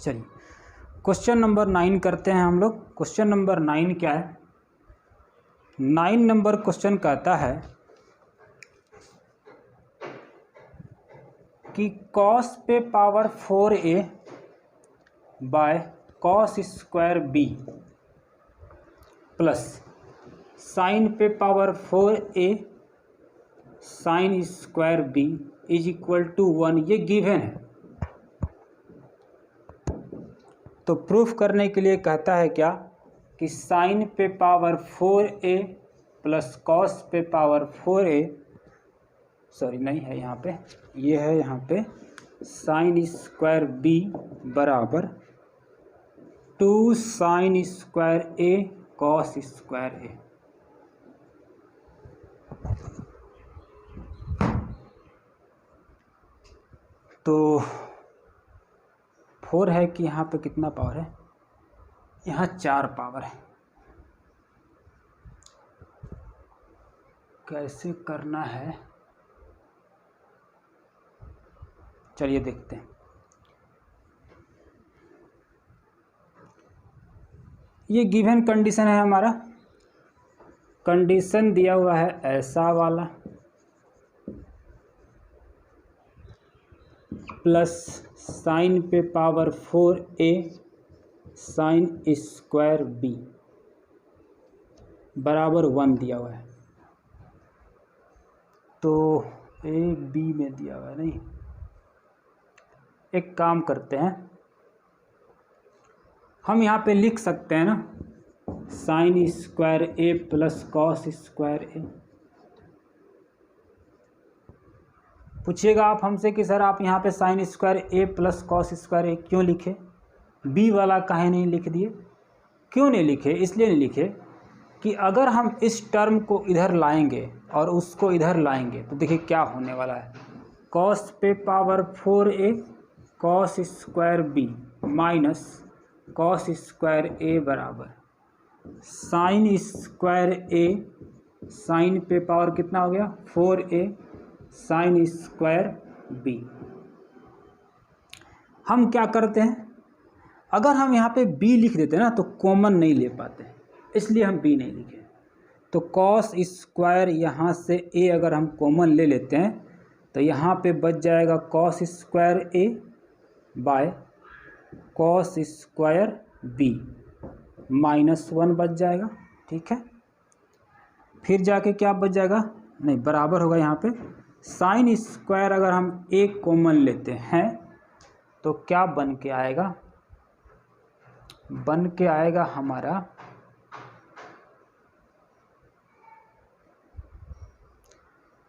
चलिए question number 9 करते हैं हम लोग। क्वेश्चन नंबर 9 क्या है? 9 नंबर क्वेश्चन कहता है कि cos पे power 4a by cos square b plus sine पे power 4a sine square b is equal to 1, ये गिवन है। तो प्रूफ करने के लिए कहता है क्या कि साइन पे पावर 4a प्लस कॉस पे पावर 4a, सॉरी नहीं है यहाँ पे, ये है यहाँ पे साइन स्क्वायर b बराबर 2 sign square a cos square a। तो 4 है कि यहाँ पे कितना पावर है? यहाँ 4 पावर है। कैसे करना है चलिए देखते हैं। ये गिवन कंडीशन है हमारा, कंडीशन दिया हुआ है ऐसा वाला प्लस साइन पे power 4a sine square b बराबर 1 दिया हुआ है। तो a b में दिया हुआ है नहीं, एक काम करते हैं हम यहाँ पे लिख सकते हैं ना sign square a plus cos square a। पूछिएगा आप हमसे कि सर आप यहाँ पे sign square a plus cos square a क्यों लिखे, b वाला काहे नहीं लिख दिए? क्यों नहीं लिखे? इसलिए नहीं लिखे कि अगर हम इस टर्म को इधर लाएंगे और उसको इधर लाएंगे तो देखिए क्या होने वाला है। कॉस पे power 4a cos square b minus cos square a बराबर साइन स्क्वायर a साइन पे पावर कितना हो गया 4a साइन स्क्वायर b। हम क्या करते हैं, अगर हम यहाँ पे b लिख देते हैं ना तो कॉमन नहीं ले पाते, इसलिए हम b नहीं लिखे। तो कॉस स्क्वायर यहाँ से a अगर हम कॉमन ले लेते हैं तो यहाँ पे बच जाएगा cos square a bye cos square b minus 1 बच जाएगा। ठीक है, फिर जाके क्या बच जाएगा, नहीं बराबर होगा यहाँ पे साइन स्क्वायर अगर हम एक कॉमन लेते हैं तो क्या बन के आएगा, बन के आएगा हमारा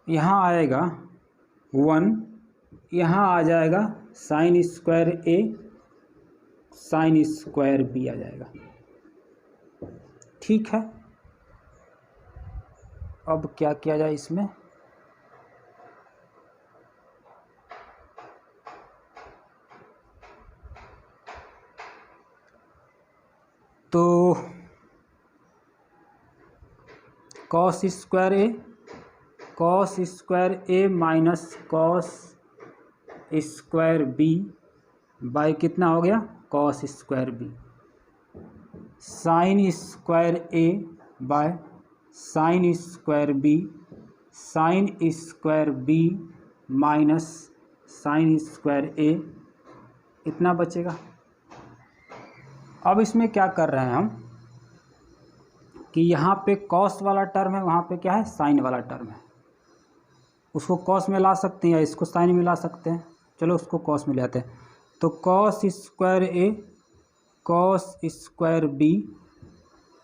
यहाँ आएगा 1, यहाँ आ जाएगा sine square a sine square b आ जाएगा। ठीक है, अब क्या किया जाए इसमें, तो cos square a minus cos square b by कितना हो गया cos square b, sine square a by sine square b sine square b minus sine square a, इतना बचेगा। अब इसमें क्या कर रहे हैं हम कि यहाँ पे कॉस वाला टर्म है, वहाँ पे क्या है साइन वाला टर्म है, उसको कॉस में ला सकते हैं या इसको साइन में ला सकते हैं। चलो उसको कॉस में ले आते हैं। तो cos square a cos square b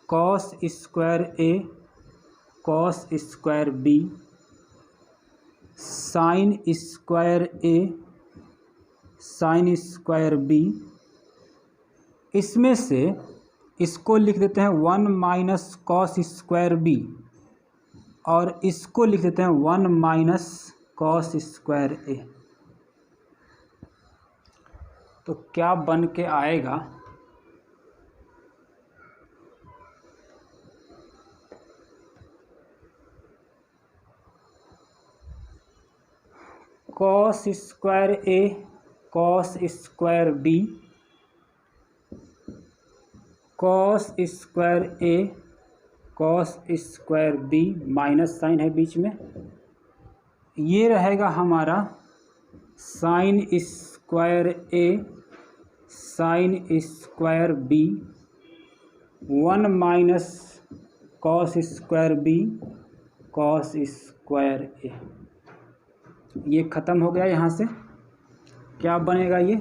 cos square a cos square b sine square a sine square b, इसमें से इसको लिख देते हैं 1 माइनस कॉस स्क्वायर b और इसको लिख देते हैं 1 माइनस कॉस स्क्वायर a। तो क्या बन के आएगा, cos square a cos square b cos square A cos square B, minus sine है बीच में, ये रहेगा हमारा sine square A sine square B, 1 minus cos square B cos square A. ये ख़त्म हो गया। यहाँ से क्या बनेगा, ये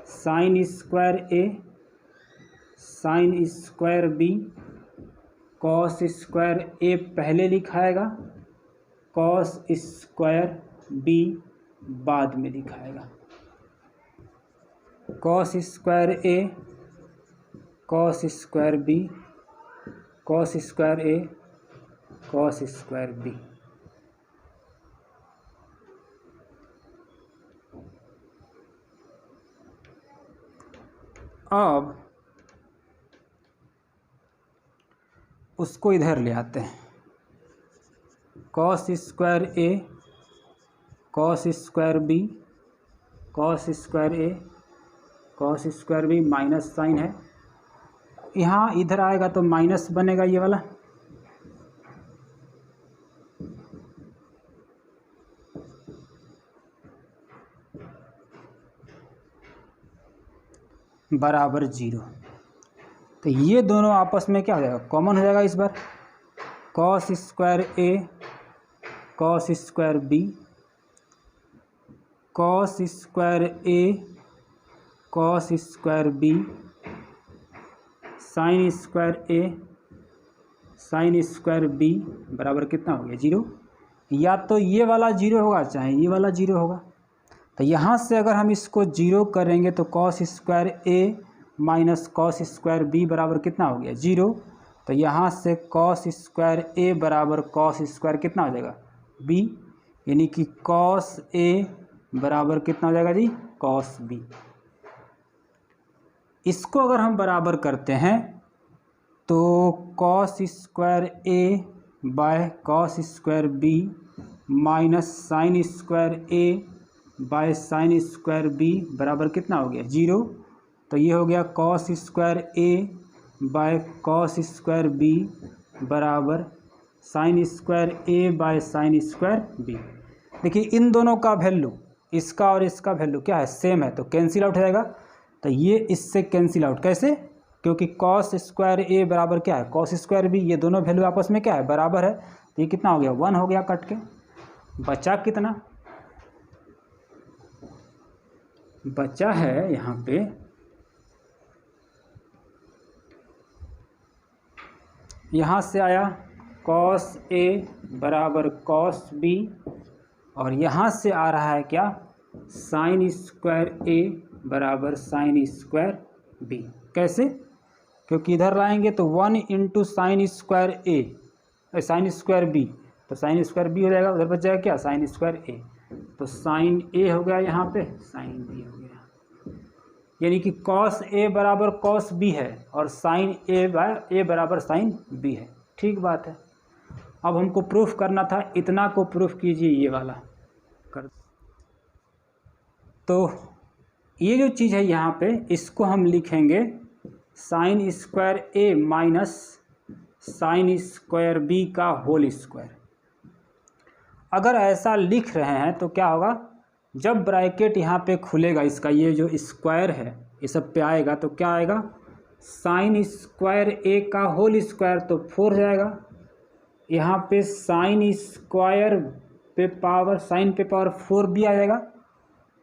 sine square A sine square B cos square A पहले लिखाएगा, कॉस स्क्वायर बी बाद में लिखाएगा। कॉस स्क्वायर ए cos square B cos square ए कॉस स्क्वायर बी। अब उसको इधर ले आते हैं। कॉस स्क्वायर ए cos square B cos square ए cos square B, minus sine है, यहाँ इधर आएगा तो माइनस बनेगा ये वाला, बराबर 0। तो ये दोनों आपस में क्या हो जाएगा, कॉमन हो जाएगा इस बार। Cos square A cos square B cos square A cos square B sine square A sine square B बराबर कितना हो गया, 0। या तो ये वाला 0 होगा चाहे ये वाला 0 होगा। तो यहाँ से अगर हम इसको 0 करेंगे तो कॉस स्क्वायर ए माइनस कॉस स्क्वायर बी बराबर कितना हो गया, 0। तो यहाँ से कॉस स्क्वायर ए बराबर कॉस स्क्वायर कितना हो जाएगा, बी, यानी कि कॉस ए बराबर कितना हो जाएगा जी, कॉस बी। इसको अगर हम बराबर करते हैं तो cos square A by cos square B minus sine square A by sine square B बराबर कितना हो गया, 0। तो ये हो गया cos square A by cos square B बराबर sine square A by sine square B. देखिए इन दोनों का वैल्यू, इसका और इसका वैल्यू क्या है, सेम है, तो कैंसिल आउट हो जाएगा। तो ये इससे कैंसिल आउट कैसे, क्योंकि कॉस स्क्वायर ए बराबर क्या है, कॉस स्क्वायर बी, ये दोनों वैल्यू आपस में क्या है, बराबर है। तो ये कितना हो गया, 1 हो गया कट के। बचा कितना, बचा है यहाँ पे यहाँ से आया कॉस ए बराबर कॉस बी, और यहाँ से आ रहा है क्या, साइन स्क्वायर ए बराबर साइन स्क्वायर बी। कैसे, क्योंकि इधर लाएंगे तो 1 into sine square A sine square B, तो साइन स्क्वायर बी हो जाएगा, उधर बच जाएगा क्या, साइन स्क्वायर ए। तो साइन ए हो गया यहाँ पे, साइन बी हो गया, यानी कि कॉस ए बराबर कॉस बी है और साइन ए बराबर साइन बी है। ठीक बात है। अब हमको प्रूफ करना था, इतना को प्रूफ कीजिए, ये वाला कर। तो ये जो चीज़ है यहाँ पे, इसको हम लिखेंगे साइन स्क्वायर ए माइनस साइन स्क्वायर बी का होल स्क्वायर। अगर ऐसा लिख रहे हैं तो क्या होगा, जब ब्रैकेट यहाँ पे खुलेगा इसका, ये जो स्क्वायर है ये सब पे आएगा तो क्या आएगा, साइन स्क्वायर ए का होल स्क्वायर, तो 4 जाएगा। यहाँ पे साइन स्क्वायर पे पावर, साइन पे पावर 4 भी आ जाएगा,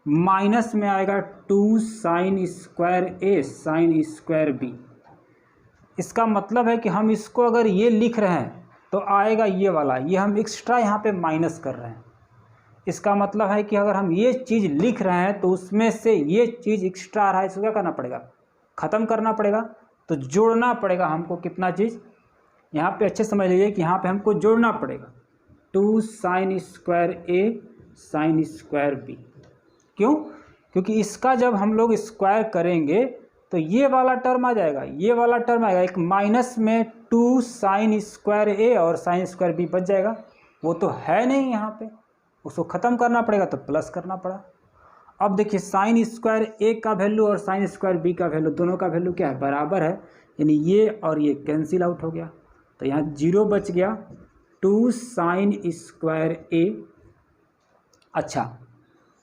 माइनस में आएगा 2 sign square A sine square B. इसका मतलब है कि हम इसको अगर ये लिख रहे हैं तो आएगा ये वाला, ये हम एक्स्ट्रा यहाँ पे माइनस कर रहे हैं। इसका मतलब है कि अगर हम ये चीज़ लिख रहे हैं तो उसमें से ये चीज़ एक्स्ट्रा आ रहा है, इसको क्या करना पड़ेगा, ख़त्म करना पड़ेगा। तो जोड़ना पड़ेगा हमको कितना चीज़, यहाँ पे अच्छे समझ लीजिए कि यहाँ पे हमको जोड़ना पड़ेगा 2 sign square A sine square B. क्यों, क्योंकि इसका जब हम लोग स्क्वायर करेंगे तो ये वाला टर्म आ जाएगा, ये वाला टर्म आएगा, एक माइनस में 2 साइन स्क्वायर ए और साइन स्क्वायर बी बच जाएगा। वो तो है नहीं यहाँ पे, उसको ख़त्म करना पड़ेगा तो प्लस करना पड़ा। अब देखिए साइन स्क्वायर ए का वैल्यू और साइन स्क्वायर बी का वैल्यू, दोनों का वैल्यू क्या है, बराबर है। यानी ये और ये कैंसिल आउट हो गया, तो यहाँ 0 बच गया, 2 साइन स्क्वायर ए। अच्छा,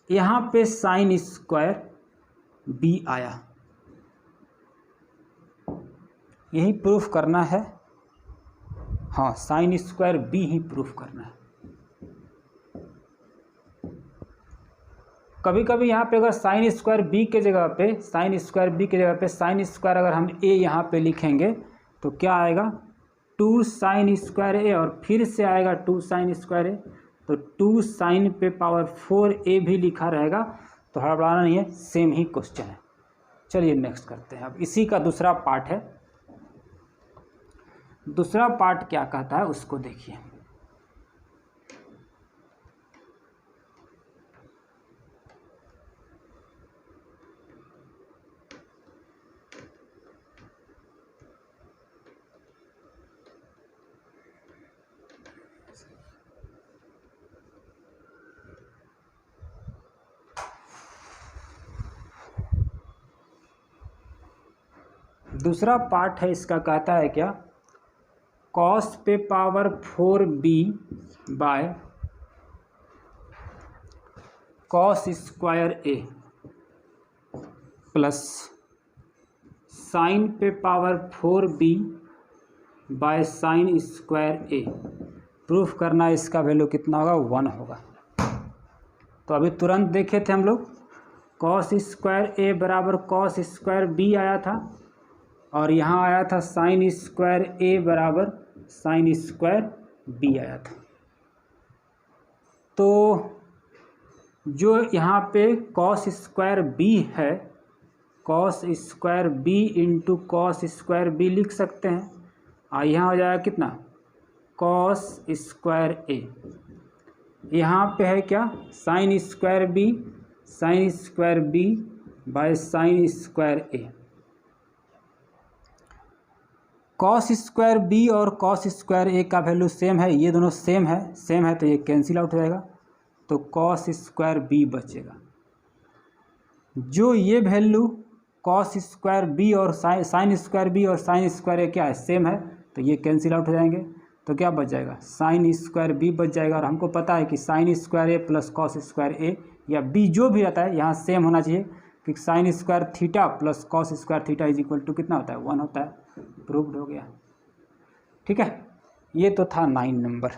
यहाँ पे साइन स्क्वायर बी आया, यही प्रूफ करना है। हाँ, साइन स्क्वायर बी ही प्रूफ करना है। कभी कभी यहाँ पे अगर साइन स्क्वायर बी के जगह पे साइन स्क्वायर अगर हम ए यहाँ पे लिखेंगे तो क्या आएगा, 2 साइन स्क्वायर ए और फिर से आएगा 2 साइन स्क्वायर ए, तो 2 साइन पे पावर 4 ए भी लिखा रहेगा, तो हड़बड़ाना नहीं है, सेम ही क्वेश्चन है। चलिए नेक्स्ट करते हैं। अब इसी का दूसरा पार्ट है। दूसरा पार्ट क्या कहता है उसको देखिए। दूसरा पार्ट है इसका, कहता है क्या, कॉस पे power 4b by cos square A plus sine पे power 4b by sine square A. Proof करना है, इसका वैल्यू कितना होगा, 1 होगा। तो अभी तुरंत देखे थे हम लोग, कॉस स्क्वायर ए बराबर कॉस स्क्वायर बी आया था, और यहाँ आया था साइन स्क्वायर ए बराबर साइन स्क्वायर बी आया था। तो जो यहाँ पे कॉस स्क्वायर बी है, cos square b into cos square b लिख सकते हैं, और यहाँ हो जाएगा कितना, कॉस स्क्वायर ए। यहाँ पे है क्या, sine square b by sine square A. Cos square b और कॉस स्क्वायर ए का वैल्यू सेम है, ये दोनों सेम है तो ये कैंसिल आउट हो जाएगा, तो कॉस स्क्वायर बी बचेगा। जो ये वैल्यू कॉस स्क्वायर बी और साइन स्क्वायर बी और साइन स्क्वायर ए क्या है, सेम है, तो ये कैंसिल आउट हो जाएंगे, तो क्या बच जाएगा, साइन स्क्वायर बी बच जाएगा। और हमको पता है कि sine square A plus cos square ए या बी जो भी रहता है यहाँ सेम होना चाहिए, कि sine square theta plus cos square theta is equal to कितना होता है, 1 होता है। प्रूव्ड हो गया। ठीक है, ये तो था 9 नंबर।